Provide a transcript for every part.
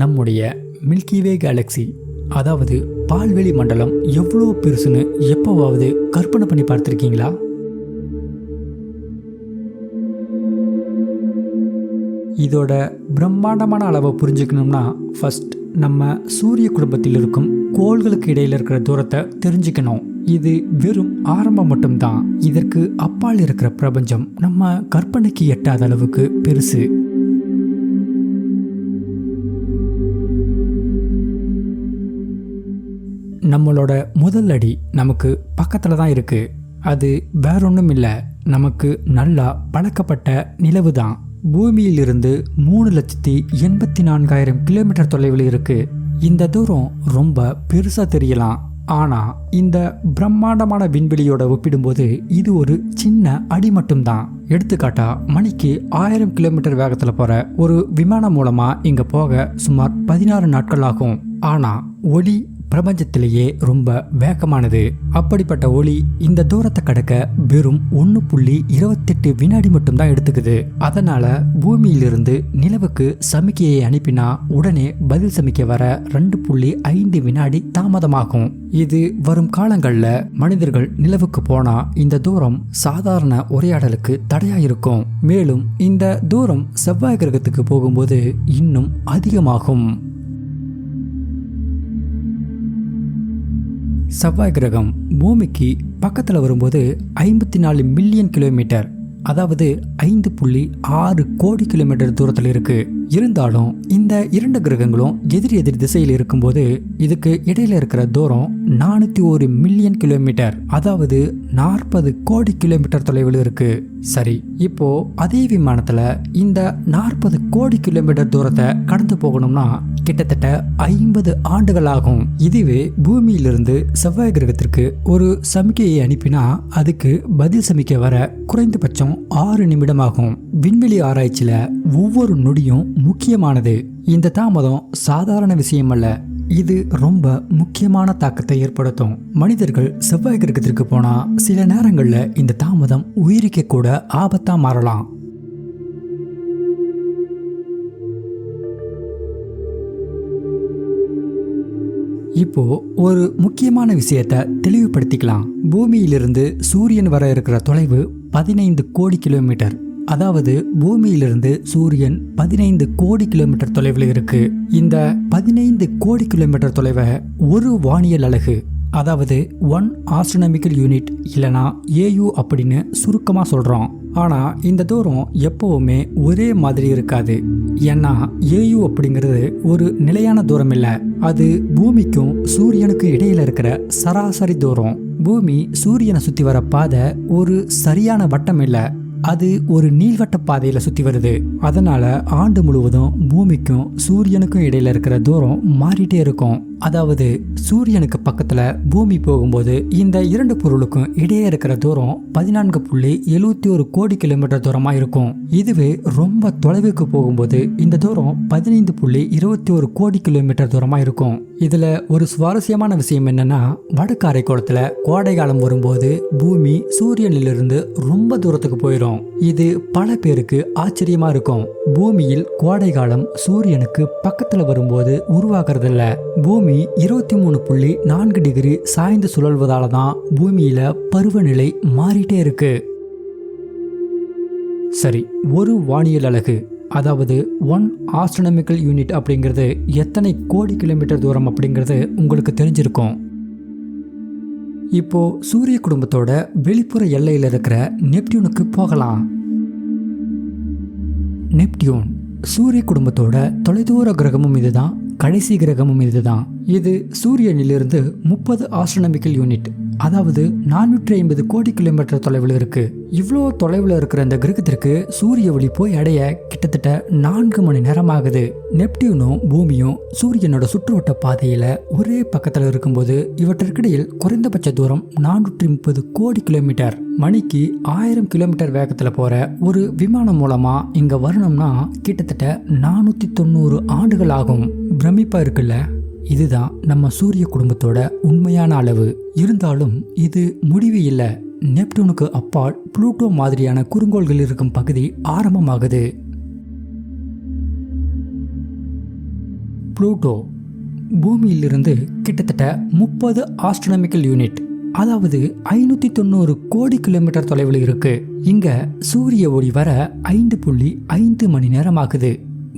நம்முடைய Milky Way Galaxy அதாவது பால்வெளி மண்டலம் எவ்வளோ பெருசுன்னு எப்போவாவது கற்பனை பண்ணி பார்த்துருக்கீங்களா? இதோட பிரம்மாண்டமான அளவை புரிஞ்சுக்கணும்னா ஃபர்ஸ்ட் நம்ம சூரிய குடும்பத்தில் இருக்கும் கோள்களுக்கு இடையில் இருக்கிற தூரத்தை தெரிஞ்சுக்கணும். இது வெறும் ஆரம்பம் மட்டும்தான். இதற்கு அப்பால் இருக்கிற பிரபஞ்சம் நம்ம கற்பனைக்கு எட்டாத அளவுக்கு பெருசு. நம்மளோட முதல் அடி நமக்கு பக்கத்தில் தான் இருக்கு. அது வேறொன்றும் இல்லை, நமக்கு நல்லா பழக்கப்பட்ட நிலவு தான். பூமியிலிருந்து 3,84,000 கிலோமீட்டர் தொலைவில் இருக்கு. இந்த தூரம் ரொம்ப பெருசா தெரியலாம், ஆனா இந்த பிரம்மாண்டமான விண்வெளியோட ஒப்பிடும்போது இது ஒரு சின்ன அடி மட்டும்தான். எடுத்துக்காட்டா மணிக்கு 1000 கிலோமீட்டர் வேகத்துல போற ஒரு விமானம் மூலமா இங்க போக சுமார் 16 நாட்கள் ஆகும். ஆனா ஒளி பிரபஞ்சத்திலேயே ரொம்ப வேகமானது. அப்படிப்பட்ட ஒளி இந்த தூரத்தை கடக்க வெறும் 1.28 வினாடி மட்டும்தான் எடுத்துக்குது. அதனால பூமியிலிருந்து நிலவுக்கு சமிக்கையை அனுப்பினா உடனே பதில் சமிக்கை வர 2.5 வினாடி தாமதமாகும். இது வரும் காலங்கள்ல மனிதர்கள் நிலவுக்கு போனா இந்த தூரம் சாதாரண உரையாடலுக்கு தடையா இருக்கும். மேலும் இந்த தூரம் செவ்வாய் கிரகத்துக்கு போகும்போது இன்னும் அதிகமாகும். செவ்வாய் கிரகம் பூமிக்கு பக்கத்தில் வரும்போது 54 மில்லியன் கிலோமீட்டர், அதாவது 5.6 கோடி கிலோமீட்டர் தூரத்தில் இருக்கு. இருந்தாலும் இந்த இரண்டு கிரகங்களும் எதிர் எதிர் திசையில் இருக்கும்போது இதுக்கு இடையில இருக்கிற தூரம் 401 மில்லியன் கிலோமீட்டர், அதாவது 40 கோடி கிலோமீட்டர் தொலைவில் இருக்கு. சரி, இப்போ அதே விமானத்துல இந்த 40 கோடி கிலோமீட்டர் தூரத்தை கடந்து போகணும்னா கிட்டத்தட்ட 50 ஆண்டுகள் ஆகும். இதுவே பூமியிலிருந்து செவ்வாய் கிரகத்திற்கு ஒரு சமிக்கையை அனுப்பினா அதுக்கு பதில் சமிக்கை வர குறைந்தபட்சம் 6 நிமிடம் ஆகும். விண்வெளி ஆராய்ச்சியில ஒவ்வொரு நொடியும் முக்கியமானது. இந்த தாமதம் சாதாரண விஷயம் அல்ல, இது ரொம்ப முக்கியமான தாக்கத்தை ஏற்படுத்தும். மனிதர்கள் செவ்வாய் கிரகத்திற்கு போனா சில நேரங்கள்ல இந்த தாமதம் உயிருக்கு கூட ஆபத்தா மாறலாம். இப்போ ஒரு முக்கியமான விஷயத்தை தெளிவுபடுத்திக்கலாம். பூமியிலிருந்து சூரியன் வர இருக்கிற தொலைவு 15 கோடி கிலோமீட்டர். அதாவது பூமியிலிருந்து சூரியன் 15 கோடி கிலோமீட்டர் தொலைவில் இருக்கு. இந்த 15 கோடி கிலோமீட்டர் தொலைவை ஒரு வானியல் அலகு, அதாவது 1 ஆஸ்ட்ரோனாமிக்கல் யூனிட் இல்லனா AU அப்படின்னு சுருக்கமா சொல்றோம். ஆனா இந்த தூரம் எப்பவுமே ஒரே மாதிரி இருக்காது. ஏன்னா AU அப்படிங்கிறது ஒரு நிலையான தூரம் இல்ல, அது பூமிக்கும் சூரியனுக்கும் இடையில இருக்கிற சராசரி தூரம். பூமி சூரியனை சுத்தி வர பாதை ஒரு சரியான வட்டம் இல்ல, அது ஒரு நீள்வட்ட பாதையில சுத்தி வருது. அதனால ஆண்டு முழுவதும் பூமிக்கும் சூரியனுக்கும் இடையில இருக்கிற தூரம் மாறிட்டே இருக்கும். அதாவது சூரியனுக்கு பக்கத்துல பூமி போகும்போது இந்த இரண்டு பொருளுக்கும் இடையே இருக்கிற தூரம் 14.71 கோடி கிலோமீட்டர் தூரமா இருக்கும். இதுவே ரொம்ப தொலைவுக்கு போகும்போது இந்த தூரம் 15.21 கோடி கிலோமீட்டர் தூரமா இருக்கும். இதுல ஒரு சுவாரஸ்யமான விஷயம் என்னன்னா, வடக்கு அரைக்கோளத்துல கோடை காலம் வரும்போது பூமி சூரியனிலிருந்து ரொம்ப தூரத்துக்கு போயிடும். இது பல பேருக்கு ஆச்சரியமா இருக்கும். பூமியில் கோடை காலம் சூரியனுக்கு பக்கத்துல வரும்போது உருவாகிறது இல்ல. பூமி 23.4 டிகிரி சாய்ந்து சுழல்வதால தான் பூமியில பருவநிலை மாறிட்டே இருக்கு. சரி, ஒரு வானியல் அலகு, அதாவது 1 ஆஸ்ட்ரோனாமிக்கல் யூனிட் அப்படிங்கிறது எத்தனை கோடி கிலோமீட்டர் தூரம் அப்படிங்கிறது உங்களுக்கு தெரிஞ்சிருக்கும். இப்போ சூரிய குடும்பத்தோட வெளிப்புற எல்லையில் இருக்கிற நெப்டியூனுக்கு போகலாம். நெப்டியூன் சூரிய குடும்பத்தோட தொலைதூர கிரகமும் இதுதான், கடைசி கிரகமும் இதுதான். இது சூரியனிலிருந்து 30 ஆஸ்ட்ரோனாமிக்கல் யூனிட், அதாவது 450 கோடி கிலோமீட்டர் தொலைவில் இருக்கு. இவ்வளோ தொலைவில் இருக்கிற இந்த கிரகத்திற்கு சூரிய ஒளி போய் அடைய கிட்டத்தட்ட 4 மணி நேரம் ஆகுது. நெப்டியூனும் பூமியும் சூரியனோட சுற்றுவட்ட பாதையில ஒரே பக்கத்தில் இருக்கும்போது இவற்றிற்கிடையில் குறைந்தபட்ச தூரம் 430 கோடி கிலோமீட்டர். மணிக்கு 1000 கிலோமீட்டர் வேகத்துல போற ஒரு விமானம் மூலமா இங்க வரணும்னா கிட்டத்தட்ட 490 ஆண்டுகள் ஆகும். பிரமிப்பா இருக்குல்ல? இதுதான் நம்ம சூரிய குடும்பத்தோட உண்மையான அளவு. இருந்தாலும் இது முடிவு இல்லை. நெப்டியூனுக்கு அப்பால் புளூட்டோ மாதிரியான குறுங்கோள்கள் இருக்கும் பகுதி ஆரம்பமாகுது. புளூட்டோ பூமியிலிருந்து கிட்டத்தட்ட 30 ஆஸ்ட்ரோனாமிக்கல் யூனிட், அதாவது 590 கோடி கிலோமீட்டர் தொலைவில் இருக்கு. இங்க சூரிய ஒளி வர 5.5 மணி நேரம் ஆகுது.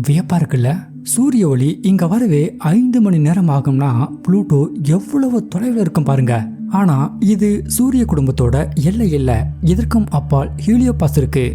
வியப்பா இருக்குல்ல? சூரிய ஒளி இங்க வரவே 5 மணி நேரம் ஆகும்னா புளூட்டோ எவ்வளவு தொலைவில் இருக்கும் பாருங்க. ஆனா இது சூரிய குடும்பத்தோட எல்லை இல்ல, இதற்கும் அப்பால் ஹீலியோபாஸ் இருக்கு.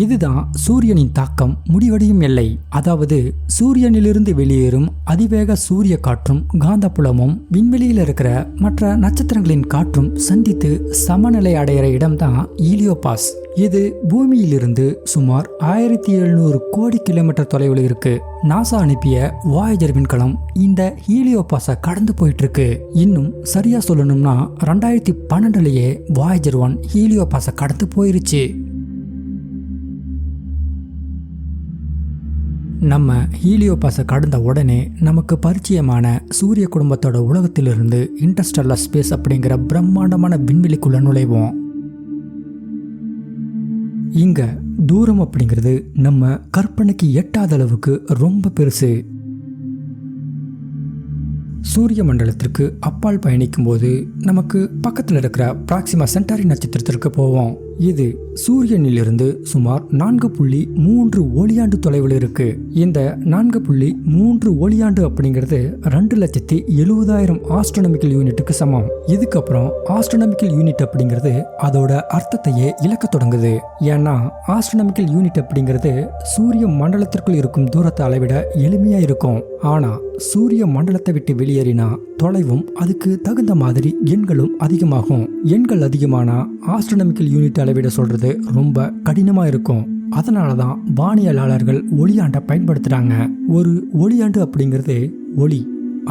இதுதான் சூரியனின் தாக்கம் முடிவடையும் எல்லை. அதாவது சூரியனிலிருந்து வெளியேறும் அதிவேக சூரிய காற்றும் காந்தப்புலமும் விண்வெளியில் இருக்கிற மற்ற நட்சத்திரங்களின் காற்றும் சந்தித்து சமநிலை அடைகிற இடம்தான் ஹீலியோபாஸ். இது பூமியிலிருந்து சுமார் 1700 கோடி கிலோமீட்டர் தொலைவில் இருக்கு. நாசா அனுப்பிய வாயேஜர் விண்கலம் இந்த ஹீலியோபாஸை கடந்து போயிட்டு இருக்கு. இன்னும் சரியா சொல்லணும்னா 2012லயே வாயேஜர் 1 ஹீலியோபாஸை கடந்து போயிருச்சு. நம்ம ஹீலியோபாஸை கடந்த உடனே நமக்கு பரிச்சயமான சூரிய குடும்பத்தோட உலகத்திலிருந்து இன்டர்ஸ்டெல்லார் ஸ்பேஸ் அப்படிங்கிற பிரம்மாண்டமான விண்வெளிக்குள்ள நுழைவோம். இங்க தூரம் அப்படிங்கிறது நம்ம கற்பனைக்கு எட்டாத அளவுக்கு ரொம்ப பெருசு. சூரிய மண்டலத்திற்கு அப்பால் பயணிக்கும் போது நமக்கு பக்கத்தில் இருக்கிற பிராக்சிமா சென்டாரி நட்சத்திரத்திற்கு போவோம். இது சூரியனிலிருந்து சுமார் 4.3 ஒளியாண்டு தொலைவில் இருக்கு. இந்த 4.3 ஒளியாண்டு அப்படிங்கிறது 2,70,000 ஆஸ்ட்ரோனாமிக்கல் யூனிட்டுக்கு சமம். இதுக்கப்புறம் ஆஸ்ட்ரோனாமிக்கல் யூனிட் அப்படிங்கிறது அதோட அர்த்தத்தையே இழக்க தொடங்குது. ஏன்னா ஆஸ்ட்ரோனாமிக்கல் யூனிட் அப்படிங்கிறது சூரிய மண்டலத்திற்குள் இருக்கும் தூரத்தை அளவிட எளிமையா இருக்கும். ஆனா சூரிய மண்டலத்தை விட்டு வெளியேறினா தொலைவும் அதுக்கு தகுந்த மாதிரி எண்களும் அதிகமாகும். எண்கள் அதிகமானா ஆஸ்ட்ரோனாமிக்கல் யூனிட் அளவிட சொல்றது ரொம்ப கடினமா இருக்கும். அதனாலதான் வானியலாளர்கள் ஒளியாண்டை பயன்படுத்துறாங்க. ஒரு ஒளியாண்டு அப்படிங்கிறது ஒளி,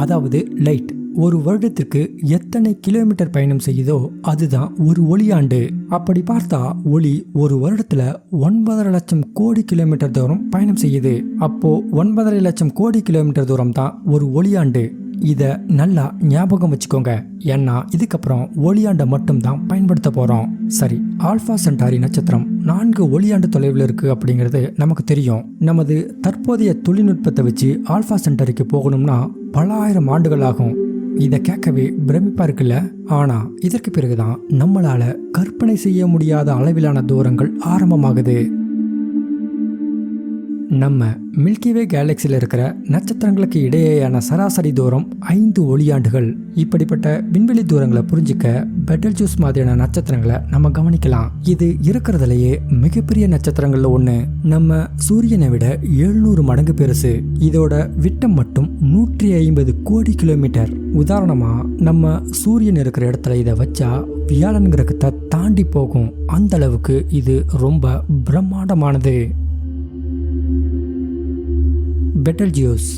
அதாவது லைட், ஒரு வருடத்திற்கு எத்தனை கிலோமீட்டர் பயணம் செய்யுதோ அதுதான் ஒரு ஒளியாண்டு. அப்படி பார்த்தா ஒளி ஒரு வருடத்துல 9.5 லட்சம் கோடி கிலோமீட்டர் தூரம் பயணம் செய்யுது. அப்போ 9.5 லட்சம் கோடி கிலோமீட்டர் தூரம் தான் ஒரு ஒளியாண்டு. இத நல்லா ஞாபகம் வச்சுக்கோங்க. ஏன்னா இதுக்கப்புறம் ஒளியாண்டை மட்டும் தான் பயன்படுத்த போறோம். சரி, ஆல்பா சென்டாரி நட்சத்திரம் 4 ஒளியாண்டு தொலைவில் இருக்கு அப்படிங்கிறது நமக்கு தெரியும். நமது தற்போதைய தொழில்நுட்பத்தை வச்சு ஆல்பா சென்டாரிக்கு போகணும்னா பல ஆயிரம் ஆண்டுகள் ஆகும். இதை கேட்கவே பிரமிப்பா இருக்குல்ல? ஆனா இதற்கு பிறகுதான் நம்மளால கற்பனை செய்ய முடியாத அளவிலான தூரங்கள் ஆரம்பமாகுது. நம்ம மில்கிவே கேலக்சியில் இருக்கிற நட்சத்திரங்களுக்கு இடையேயான சராசரி தூரம் 5 ஒளியாண்டுகள். இப்படிப்பட்ட விண்வெளி தூரங்களை புரிஞ்சுக்க பெட்டல்ஜூஸ் மாதிரியான நட்சத்திரங்களை நம்ம கவனிக்கலாம். இது இருக்கிறதுலயே மிகப்பெரிய நட்சத்திரங்கள்ல ஒண்ணு. நம்ம சூரியனை விட 700 மடங்கு பெருசு. இதோட விட்டம் மட்டும் 150 கோடி கிலோமீட்டர். உதாரணமா நம்ம சூரியன் இருக்கிற இடத்துல இதை வச்சா வியாழன் கிரகத்தை தாண்டி போகும். அந்த அளவுக்கு இது ரொம்ப பிரம்மாண்டமானது. பெட்டல்ஜியோஸ்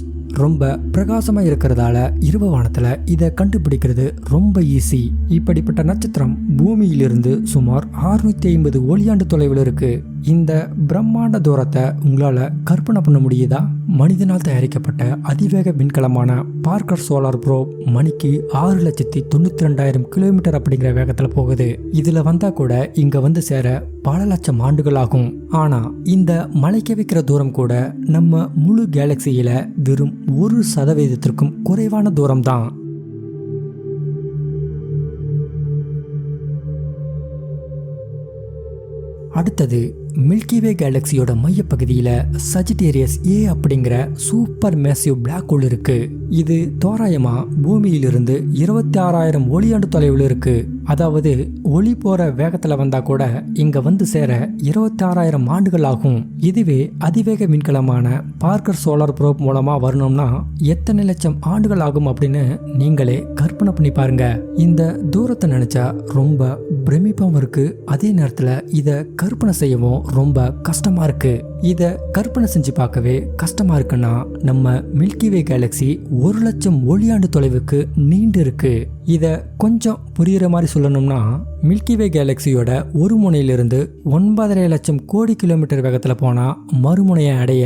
ரொம்ப பிரகாசமா இருக்கிறதால இரவு வானத்துல இதை கண்டுபிடிக்கிறது ரொம்ப ஈஸி. இப்படிப்பட்ட நட்சத்திரம் பூமியிலிருந்து சுமார் 650 ஒளியாண்டு தொலைவில் இருக்கு. இந்த பிரம்மாண்ட தூரத்தை உங்களால கற்பனை பண்ண முடியுதா? மனிதனால் தயாரிக்கப்பட்ட அதிவேக விண்கலமான பார்க்கர் சோலார் ப்ரோப் மணிக்கு 6,92,000 கிலோமீட்டர் அப்படிங்கிற வேகத்துல போகுது. இதுல வந்தா கூட இங்க வந்து சேர பல லட்சம் ஆண்டுகள் ஆகும். ஆனா இந்த மலைக்க வைக்கிற தூரம் கூட நம்ம முழு கேலக்சியில வெறும் 1% குறைவான தூரம் தான். அடுத்தது மில்கிவே கேலக்சியோட மையப்பகுதியில சஜிடேரியஸ் ஏ அப்படிங்கிற சூப்பர் மேசிவ் பிளாக் ஹோல் இருக்கு. இது தோராயமா பூமியிலிருந்து 26,000 ஒளியாண்டு தொலைவில் இருக்கு. அதாவது ஒளி போற வேகத்துல வந்தா கூட இங்க வந்து சேர 26,000 ஆண்டுகள் ஆகும். இதுவே அதிவேக விண்கலமான பார்க்கர் சோலார் ப்ரோப் மூலமா வரணும்னா எத்தனை லட்சம் ஆண்டுகள் ஆகும் அப்படின்னு நீங்களே கற்பனை பண்ணி பாருங்க. இந்த தூரத்தை நினைச்சா ரொம்ப பிரமிப்பாவும் இருக்கு. அதே நேரத்துல இத கற்பனை செய்யவும் ரொம்ப கஷ்டமா இருக்கு. இத கற்பனை செஞ்சு பார்க்கவே கஷ்டமா இருக்குன்னா நம்ம மில்கிவே கேலக்சி 1 லட்சம் ஒளியாண்டு தொலைவுக்கு நீண்டு இருக்கு. இத கொஞ்சம் புரியுற மாதிரி சொல்லணும்னா மில்கிவே கேலக்சியோட ஒரு முனையிலிருந்து 9.5 லட்சம் கோடி கிலோமீட்டர் வேகத்துல போனா மறுமுனையை அடைய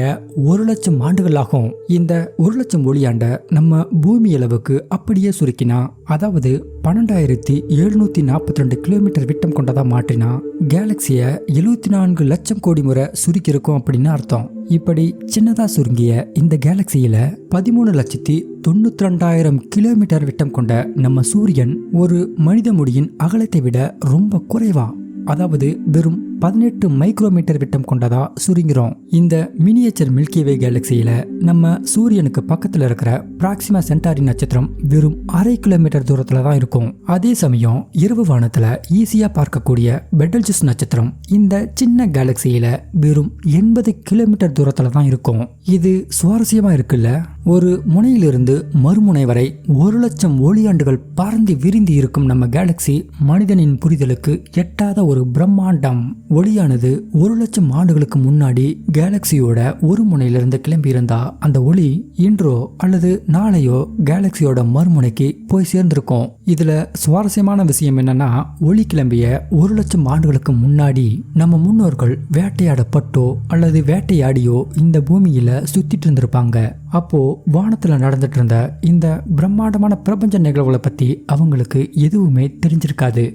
1 லட்சம் ஆண்டுகள் ஆகும். இந்த 1 லட்சம் ஒளியாண்ட நம்ம பூமி அளவுக்கு அப்படியே சுருக்கினா, அதாவது 12,742 கிலோமீட்டர் விட்டம் கொண்டதா மாற்றினா கேலக்சிய 74 லட்சம் கோடி முறை சுருக்கி இருக்கும் அப்படின்னு அர்த்தம். இப்படி சின்னதா சுருங்கிய இந்த கேலக்சியில 13,92,000 கிலோமீட்டர் விட்டம் கொண்ட நம்ம சூரியன் ஒரு மனித முடியின் அகலத்தை விட ரொம்ப குறைவா, அதாவது வெறும் 18 மைக்ரோமீட்டர் விட்டம் கொண்டதா சுருங்கிறோம். இந்த மினியேச்சர் மில்கி வே கேலக்சியில நம்ம சூரியனுக்கு பக்கத்துல இருக்கிற பிராக்சிமா சென்டாரி நட்சத்திரம் வெறும் 1/2 கிலோமீட்டர் தூரத்துல தான் இருக்கும். அதே சமயம் இரவு வானத்துல ஈஸியா பார்க்கக்கூடிய பெட்டல்ஜூஸ் நட்சத்திரம் இந்த சின்ன கேலக்சியில வெறும் 80 கிலோமீட்டர் தூரத்துல தான் இருக்கும். இது சுவாரஸ்யமா இருக்குல்ல? ஒரு முனையிலிருந்து மறுமுனை வரை 1,00,000 ஒளியாண்டுகள் பறந்து விரிந்து இருக்கும் நம்ம கேலக்சி மனிதனின் புரிதலுக்கு எட்டாத ஒரு பிரம்மாண்டம். ஒளியானது 1,00,000 ஆண்டுகளுக்கு முன்னாடி கேலக்சியோட ஒரு முனையிலிருந்து கிளம்பி இருந்தா அந்த ஒளி இன்றோ அல்லது நாளையோ கேலக்சியோட மறுமுனைக்கு போய் சேர்ந்திருக்கும். இதுல சுவாரஸ்யமான விஷயம் என்னன்னா, ஒளி கிளம்பிய 1,00,000 ஆண்டுகளுக்கு முன்னாடி நம்ம முன்னோர்கள் வேட்டையாடப்பட்டோ அல்லது வேட்டையாடியோ இந்த பூமியில சுத்திட்டு இருந்திருப்பாங்க. அப்போ வானத்துல நடந்துட்டு இருந்த இந்த பிரம்மாண்டமான பிரபஞ்ச நிகழ்வுகளை பத்தி அவங்களுக்கு எதுவுமே தெரிஞ்சிருக்காது.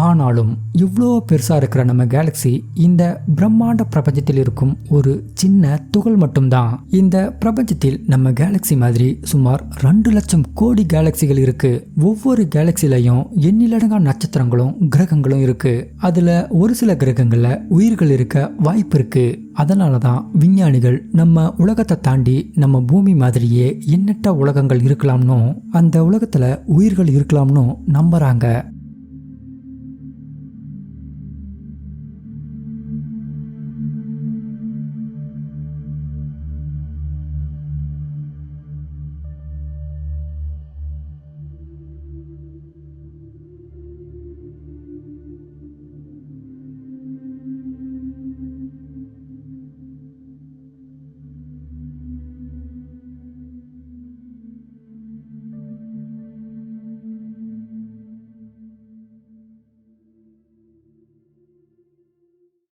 ஆனாலும் இவ்வளோ பெருசா இருக்கிற நம்ம கேலக்சி இந்த பிரம்மாண்ட பிரபஞ்சத்தில் இருக்கும் ஒரு சின்ன துகள் மட்டும்தான். இந்த பிரபஞ்சத்தில் நம்ம கேலக்சி மாதிரி சுமார் 2,00,000 கோடி கேலக்சிகள் இருக்கு. ஒவ்வொரு கேலக்சிலையும் எண்ணிலடங்கா நட்சத்திரங்களும் கிரகங்களும் இருக்கு. அதுல ஒரு சில கிரகங்கள்ல உயிர்கள் இருக்க வாய்ப்பு இருக்கு. அதனாலதான் விஞ்ஞானிகள் நம்ம உலகத்தை தாண்டி நம்ம பூமி மாதிரியே எண்ணற்ற உலகங்கள் இருக்கலாம்னு, அந்த உலகத்துல உயிர்கள் இருக்கலாம்னு நம்புறாங்க.